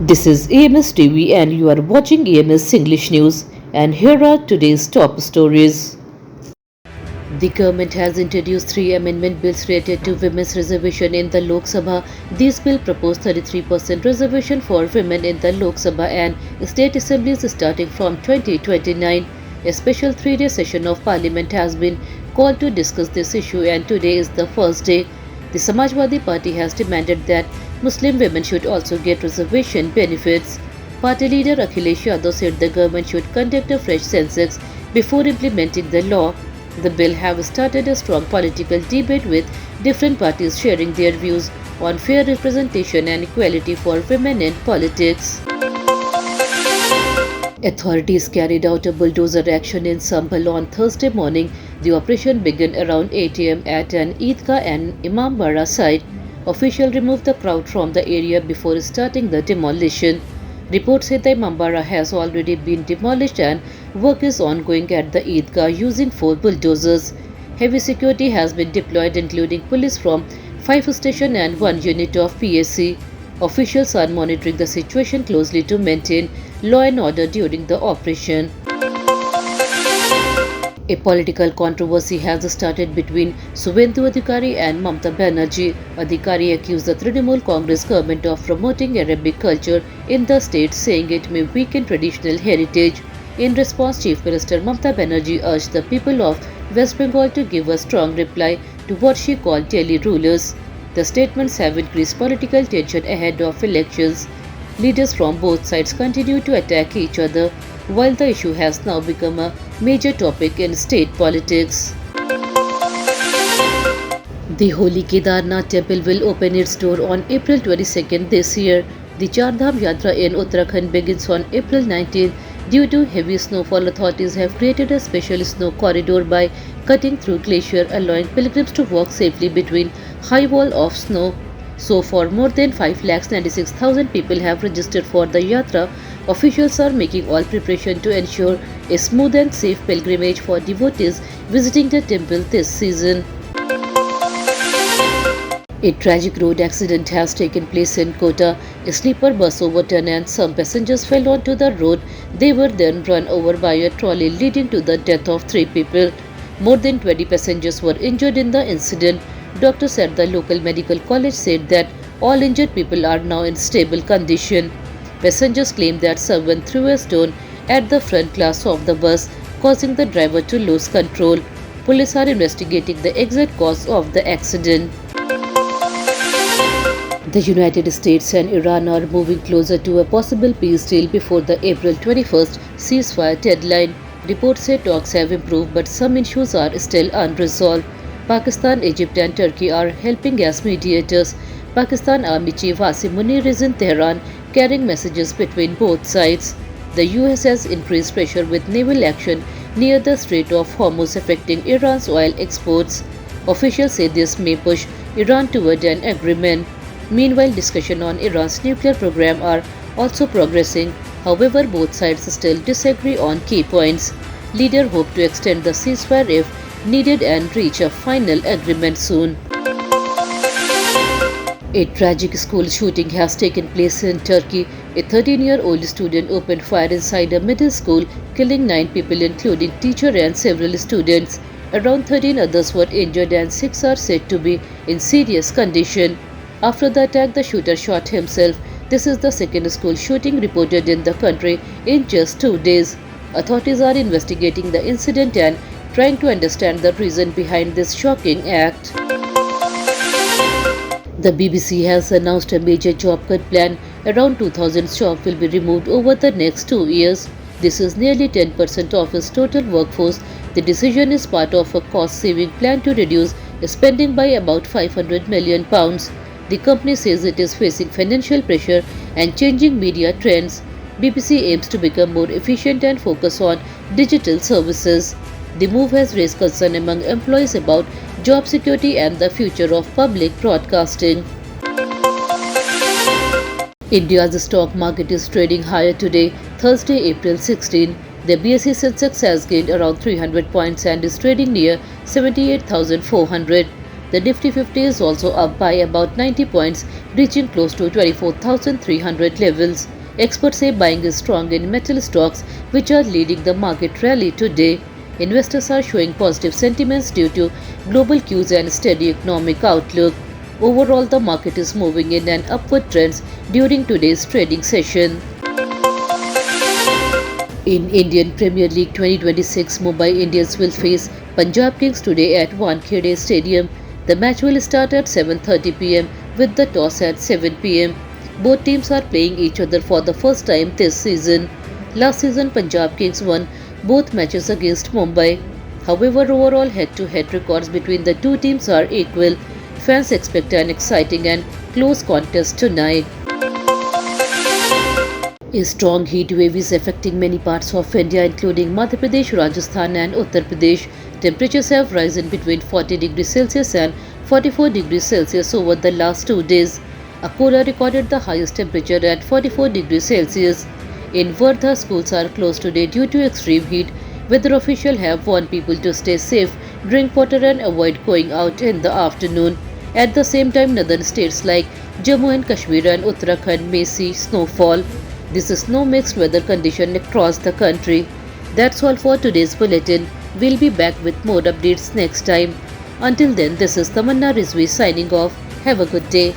This is EMS TV and you are watching EMS English News, and here are today's top stories. The government has introduced three amendment bills related to women's reservation in the Lok Sabha. These bills propose 33% reservation for women in the Lok Sabha and state assemblies starting from 2029. A special three-day session of parliament has been called to discuss this issue, and today is the first day. The Samajwadi Party has demanded that Muslim women should also get reservation benefits. Party leader Akhilesh Yadav said the government should conduct a fresh census before implementing the law. The bill have started a strong political debate with different parties sharing their views on fair representation and equality for women in politics. Authorities carried out a bulldozer action in Sambhal on Thursday morning. The operation began around 8 am at an Eidgah and Imambara site. Officials removed the crowd from the area before starting the demolition. Reports say the Imambara has already been demolished and work is ongoing at the Eidgah using 4 bulldozers. Heavy security has been deployed, including police from 5 stations and 1 unit of PSC. Officials are monitoring the situation closely to maintain law and order during the operation. A political controversy has started between Suvendu Adhikari and Mamata Banerjee. Adhikari accused the Trinamool Congress government of promoting Arabic culture in the state, saying it may weaken traditional heritage. In response, Chief Minister Mamata Banerjee urged the people of West Bengal to give a strong reply to what she called Delhi rulers. The statements have increased political tension ahead of elections. Leaders from both sides continue to attack each other, while the issue has now become a major topic in state politics. The Holy Kedarnath temple will open its door on April 22nd this year. The Char Dham Yatra in Uttarakhand begins on April 19th. Due to heavy snowfall, authorities have created a special snow corridor by cutting through glacier, allowing pilgrims to walk safely between high wall of snow. So far, more than 5,96,000 people have registered for the Yatra. Officials are making all preparation to ensure a smooth and safe pilgrimage for devotees visiting the temple this season. A tragic road accident has taken place in Kota. A sleeper bus overturned and some passengers fell onto the road. They were then run over by a trolley, leading to the death of 3 people. More than 20 passengers were injured in the incident. Doctors at the local medical college said that all injured people are now in stable condition. Passengers claimed that someone threw a stone at the front glass of the bus, causing the driver to lose control. Police are investigating the exact cause of the accident. The United States and Iran are moving closer to a possible peace deal before the April 21st ceasefire deadline. Reports say talks have improved, but some issues are still unresolved. Pakistan, Egypt and Turkey are helping as mediators. Pakistan Army Chief Asim Munir is in Tehran carrying messages between both sides. The US has increased pressure with naval action near the Strait of Hormuz affecting Iran's oil exports. Officials say this may push Iran toward an agreement. Meanwhile, discussions on Iran's nuclear program are also progressing. However, both sides still disagree on key points. Leaders hope to extend the ceasefire if needed and reach a final agreement soon. A tragic school shooting has taken place in Turkey. A 13-year-old student opened fire inside a middle school, killing 9 people including teacher and several students. Around 13 others were injured and 6 are said to be in serious condition. After the attack, the shooter shot himself. This is the second school shooting reported in the country in just 2 days. Authorities are investigating the incident and trying to understand the reason behind this shocking act. The BBC has announced a major job cut plan. Around 2,000 jobs will be removed over the next 2 years. This is nearly 10% of its total workforce. The decision is part of a cost-saving plan to reduce spending by about £500 million. The company says it is facing financial pressure and changing media trends. BBC aims to become more efficient and focus on digital services. The move has raised concern among employees about job security and the future of public broadcasting. India's stock market is trading higher today, Thursday, April 16. The BSE Sensex has gained around 300 points and is trading near 78,400. The Nifty 50 is also up by about 90 points, reaching close to 24,300 levels. Experts say buying is strong in metal stocks, which are leading the market rally today. Investors are showing positive sentiments due to global cues and steady economic outlook. Overall, the market is moving in an upward trend during today's trading session. In Indian Premier League 2026, Mumbai Indians will face Punjab Kings today at Wankhede Stadium. The match will start at 7:30 p.m. with the toss at 7 p.m. Both teams are playing each other for the first time this season. Last season, Punjab Kings won both matches against Mumbai. However, overall head-to-head records between the two teams are equal. Fans expect an exciting and close contest tonight. A strong heat wave is affecting many parts of India, including Madhya Pradesh, Rajasthan, and Uttar Pradesh. Temperatures have risen between 40 degrees Celsius and 44 degrees Celsius over the last 2 days. Akola recorded the highest temperature at 44 degrees Celsius. In Wardha, schools are closed today due to extreme heat. Weather officials have warned people to stay safe, drink water, and avoid going out in the afternoon. At the same time, northern states like Jammu and Kashmir and Uttarakhand may see snowfall. This is no mixed weather condition across the country. That's all for today's bulletin. We'll be back with more updates next time. Until then, this is Tamanna Rizvi signing off. Have a good day.